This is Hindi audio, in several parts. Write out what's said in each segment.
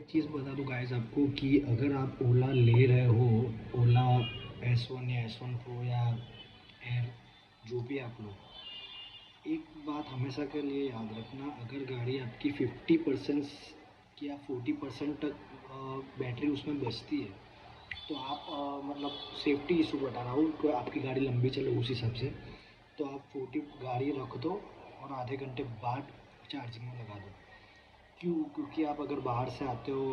एक चीज़ बता दूँ गाइस आपको कि अगर आप ओला ले रहे हो, ओला S1 या S1 प्रो या एयर, जो भी आप लो, एक बात हमेशा के लिए याद रखना। अगर गाड़ी आपकी 50% या 40% तक बैटरी उसमें बचती है, तो आप मतलब सेफ्टी इशू बता रहा हूँ, तो आपकी गाड़ी लंबी चले उस हिसाब से, तो आप 40 गाड़ी रख दो और आधे घंटे बाद चार्जिंग में लगा दो। क्यों? क्योंकि आप अगर बाहर से आते हो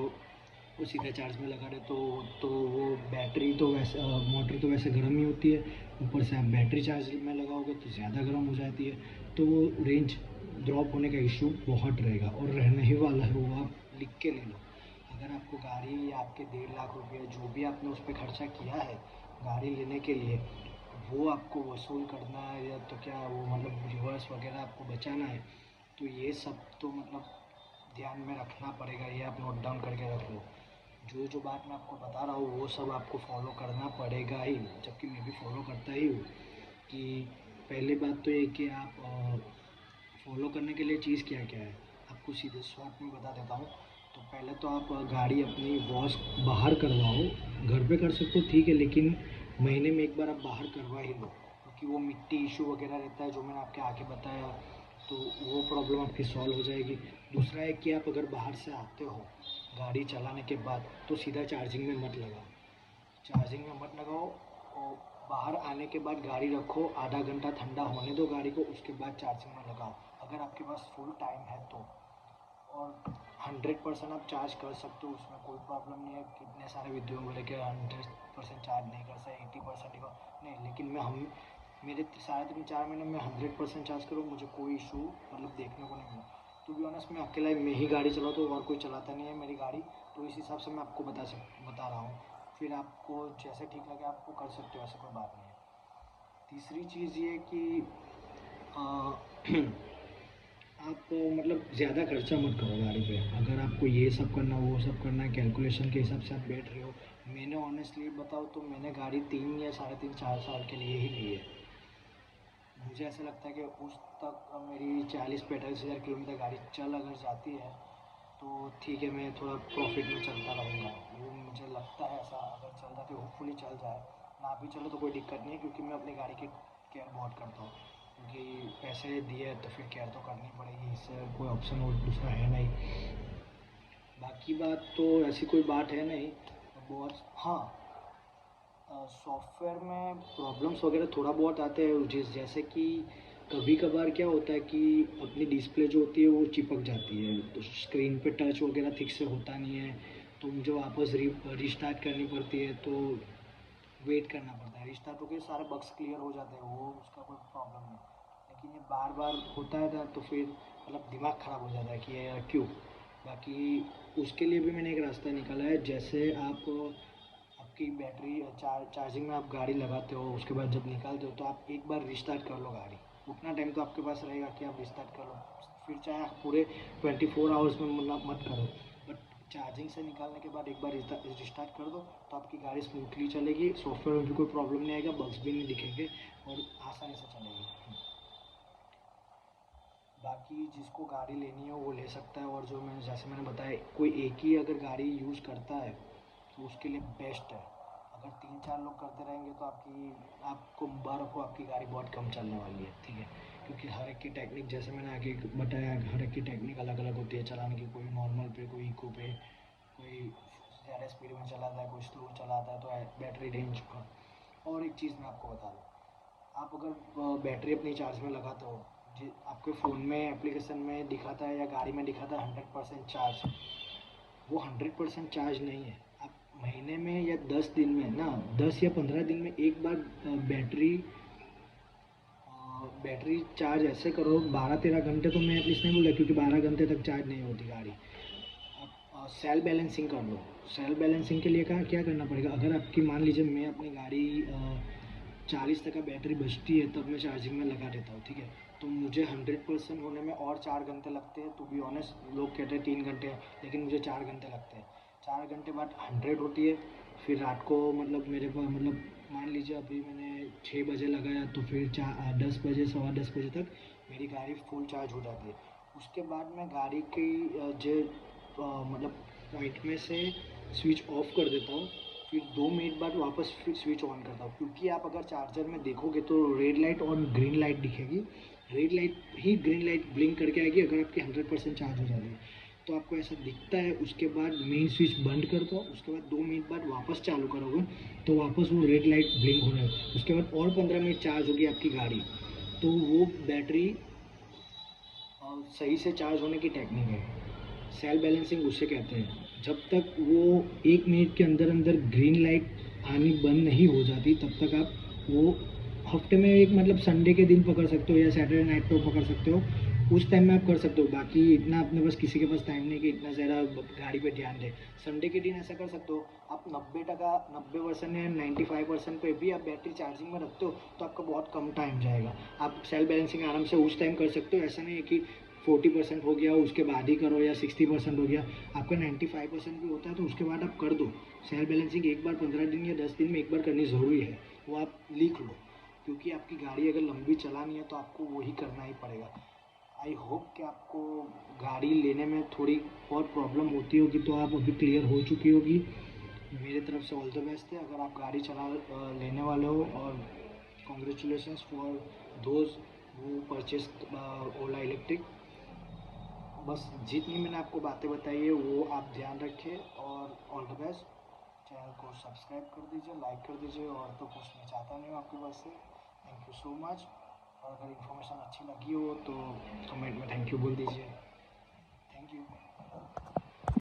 वो सीधा चार्ज में लगा रहे तो वो बैटरी तो वैसे मोटर तो वैसे गर्म ही होती है, ऊपर से आप बैटरी चार्ज में लगाओगे तो ज़्यादा गर्म हो जाती है, तो वो रेंज ड्रॉप होने का इशू बहुत रहेगा और रहने ही वाला है वो। आप लिख के ले लो। अगर आपको गाड़ी या आपके 1.5 लाख रुपये जो भी आपने उस पर खर्चा किया है गाड़ी लेने के लिए, वो आपको वसूल करना है या तो क्या वो मतलब रिवर्स वगैरह आपको बचाना है, तो ये सब तो मतलब ध्यान में रखना पड़ेगा। ये आप नोट डाउन करके रख लो। जो जो बात मैं आपको बता रहा हूँ वो सब आपको फॉलो करना पड़ेगा ही, जबकि मैं भी फॉलो करता ही हूँ। कि पहली बात तो ये कि आप फॉलो करने के लिए चीज़ क्या क्या है, आपको सीधे शॉर्ट में बता देता हूँ। तो पहले तो आप गाड़ी अपनी वॉश बाहर करवाओ। घर पे कर सकते हो ठीक है, लेकिन महीने में एक बार आप बाहर करवा ही लो, क्योंकि वो मिट्टी इशू वगैरह रहता है जो मैंने आपके आगे बताया, तो वो प्रॉब्लम आपकी सॉल्व हो जाएगी। दूसरा है कि आप अगर बाहर से आते हो गाड़ी चलाने के बाद, तो सीधा चार्जिंग में मत लगाओ। चार्जिंग में मत लगाओ और बाहर आने के बाद गाड़ी रखो, आधा घंटा ठंडा होने दो गाड़ी को, उसके बाद चार्जिंग में लगाओ अगर आपके पास फुल टाइम है तो। और 100% आप चार्ज कर सकते हो, उसमें कोई प्रॉब्लम नहीं है। कितने सारे वीडियो में बोले कि 100% चार्ज नहीं कर सकते, 80% नहीं, लेकिन हम मेरे 3.5-4 महीने में 100% चार्ज करो, मुझे कोई इशू मतलब देखने को नहीं मिला। टू बी ऑनेस्ट मैं अकेला मैं ही गाड़ी चलाता हूँ और कोई चलाता नहीं है मेरी गाड़ी, तो इस हिसाब से मैं आपको बता रहा हूँ। फिर आपको जैसे ठीक लगे आपको कर सकते हो, ऐसा कोई बात नहीं है। तीसरी चीज़ ये कि आप मतलब ज़्यादा खर्चा मत करो गाड़ी पे। अगर आपको ये सब करना वो सब करना है, कैलकुलेशन के हिसाब से आप बैठ रहे हो। मैंने ऑनेस्टली बताऊँ तो मैंने गाड़ी 3 या 3.5-4 साल के लिए ही ली है। मुझे ऐसा लगता है कि उस तक मेरी 40-45 हज़ार किलोमीटर गाड़ी चल अगर जाती है तो ठीक है, मैं थोड़ा प्रॉफिट में चलता रहूँगा। वो मुझे लगता है ऐसा, अगर चल जाती होपफुली चल जाए, ना भी चलो तो कोई दिक्कत नहीं है, क्योंकि मैं अपनी गाड़ी की केयर बहुत करता हूँ। क्योंकि पैसे दिए तो फिर केयर तो करनी पड़ेगी, इससे कोई ऑप्शन और दूसरा है नहीं। बाकी बात तो ऐसी कोई बात है नहीं बहुत। हाँ, सॉफ्टवेयर में प्रॉब्लम्स वगैरह थोड़ा बहुत आते हैं, जैसे कि कभी कभार क्या होता है कि अपनी डिस्प्ले जो होती है वो चिपक जाती है, तो स्क्रीन पे टच वगैरह ठीक से होता नहीं है, तो मुझे वापस रिस्टार्ट करनी पड़ती है, तो वेट करना पड़ता है। रिस्टार्ट होकर सारे बग्स क्लियर हो जाते हैं, वो उसका कोई प्रॉब्लम नहीं। लेकिन ये बार बार होता है ना, तो फिर मतलब दिमाग ख़राब हो जाता है कि यार क्यों। बाकी उसके लिए भी मैंने एक रास्ता निकाला है। जैसे आप आपकी बैटरी चार्जिंग में आप गाड़ी लगाते हो, उसके बाद जब निकालते हो तो आप एक बार रिस्टार्ट कर लो गाड़ी। उतना टाइम तो आपके पास रहेगा कि आप रिस्टार्ट कर लो। फिर चाहे आप पूरे 24 आवर्स में मत करो, बट चार्जिंग से निकालने के बाद एक बार रिस्टार्ट कर दो तो आपकी गाड़ी स्मूथली चलेगी, सॉफ्टवेयर में भी कोई प्रॉब्लम नहीं आएगा, बग्स भी नहीं दिखेंगे और आसानी से चलेगी। बाकी जिसको गाड़ी लेनी है वो ले सकता है। और जो मैंने बताया, कोई एक ही अगर गाड़ी यूज़ करता है तो उसके लिए बेस्ट है। अगर 3-4 लोग करते रहेंगे तो आपको मुबारक हो, आपकी गाड़ी बहुत कम चलने वाली है, ठीक है। क्योंकि हर एक की टेक्निक, जैसे मैंने आगे बताया, हर एक की टेक्निक अलग अलग होती है चलाने की। कोई नॉर्मल पे, कोई इको पे, कोई ज़्यादा स्पीड में चलाता है, कोई स्लो चलाता है, तो बैटरी रेंज का। और एक चीज़ मैं आपको बता दूँ, आप अगर बैटरी अपनी चार्ज में लगाते हो, जी आपके फ़ोन में एप्लीकेशन में दिखाता है या गाड़ी में दिखाता है 100% चार्ज, वो 100% चार्ज नहीं है। आप महीने में या 10 दिन में ना, 10 या 15 दिन में एक बार बैटरी बैटरी चार्ज ऐसे करो। 12-13 घंटे तो मैं एटलीस्ट नहीं बोला, क्योंकि 12 घंटे तक चार्ज नहीं होती गाड़ी। आप सेल बैलेंसिंग कर लो। सेल बैलेंसिंग के लिए क्या करना पड़ेगा, अगर आपकी मान लीजिए मैं अपनी गाड़ी 40 तक का बैटरी बचती है तब मैं चार्जिंग में लगा देता हूँ, ठीक है। तो मुझे 100% होने में और 4 घंटे लगते हैं। टू बी ऑनेस्ट लोग कहते हैं 3 घंटे, लेकिन मुझे 4 घंटे लगते हैं। 4 घंटे बाद 100 होती है। फिर रात को मतलब मेरे पास मतलब मान लीजिए अभी मैंने 6 बजे लगाया, तो फिर 10 बजे 10:15 बजे तक मेरी गाड़ी फुल चार्ज हो जाती है। उसके बाद मैं गाड़ी की जो मतलब पॉइंट में से स्विच ऑफ कर देता हूँ, फिर 2 मिनट बाद वापस फिर स्विच ऑन करता हूँ, क्योंकि आप अगर चार्जर में देखोगे तो रेड लाइट और ग्रीन लाइट दिखेगी। रेड लाइट ही ग्रीन लाइट ब्लिंक करके आएगी अगर आपकी 100% चार्ज हो जाती है, तो आपको ऐसा दिखता है। उसके बाद मेन स्विच बंद कर दो, उसके बाद 2 मिनट बाद वापस चालू करोगे तो वापस वो रेड लाइट ब्लिंक होने लगेगी। उसके बाद और 15 मिनट चार्ज होगी आपकी गाड़ी, तो वो बैटरी सही से चार्ज होने की टेक्निक है। सेल्फ बैलेंसिंग उसे कहते हैं। जब तक वो 1 मिनट के अंदर अंदर ग्रीन लाइट आनी बंद नहीं हो जाती, तब तक आप वो हफ्ते में एक मतलब संडे के दिन पकड़ सकते हो या सैटरडे नाइट को पकड़ सकते हो, उस टाइम में आप कर सकते हो। बाकी इतना अपने पास किसी के पास टाइम नहीं कि इतना ज़्यादा गाड़ी पे ध्यान दे। संडे के दिन ऐसा कर सकते हो, आप 90% या 95% पे भी आप बैटरी चार्जिंग में रखते हो तो आपका बहुत कम टाइम जाएगा। आप सेल्फ बैलेंसिंग आराम से उस टाइम कर सकते हो। ऐसा नहीं है कि 40% हो गया उसके बाद ही करो या 60% हो गया, आपका 95% भी होता है तो उसके बाद आप कर दो। सेल्फ बैलेंसिंग एक बार 15 दिन या 10 दिन में एक बार करनी ज़रूरी है, वो आप लिख लो, क्योंकि आपकी गाड़ी अगर लंबी चलानी है तो आपको वही करना ही पड़ेगा। आई होप कि आपको गाड़ी लेने में थोड़ी और प्रॉब्लम होती होगी तो आप अभी क्लियर हो चुकी होगी। मेरे तरफ से ऑल द बेस्ट है अगर आप गाड़ी लेने वाले हो, और congratulations for those who purchase Ola electric. बस जितनी मैंने आपको बातें बताई है वो आप ध्यान रखें, और ऑल द बेस्ट। चैनल को सब्सक्राइब कर दीजिए, लाइक कर दीजिए, और तो कुछ मैं चाहता नहीं हूँ आपके पास से। Thank you so much. और अगर इन्फॉर्मेशन अच्छी लगी हो तो कमेंट में थैंक यू बोल दीजिए। Thank you.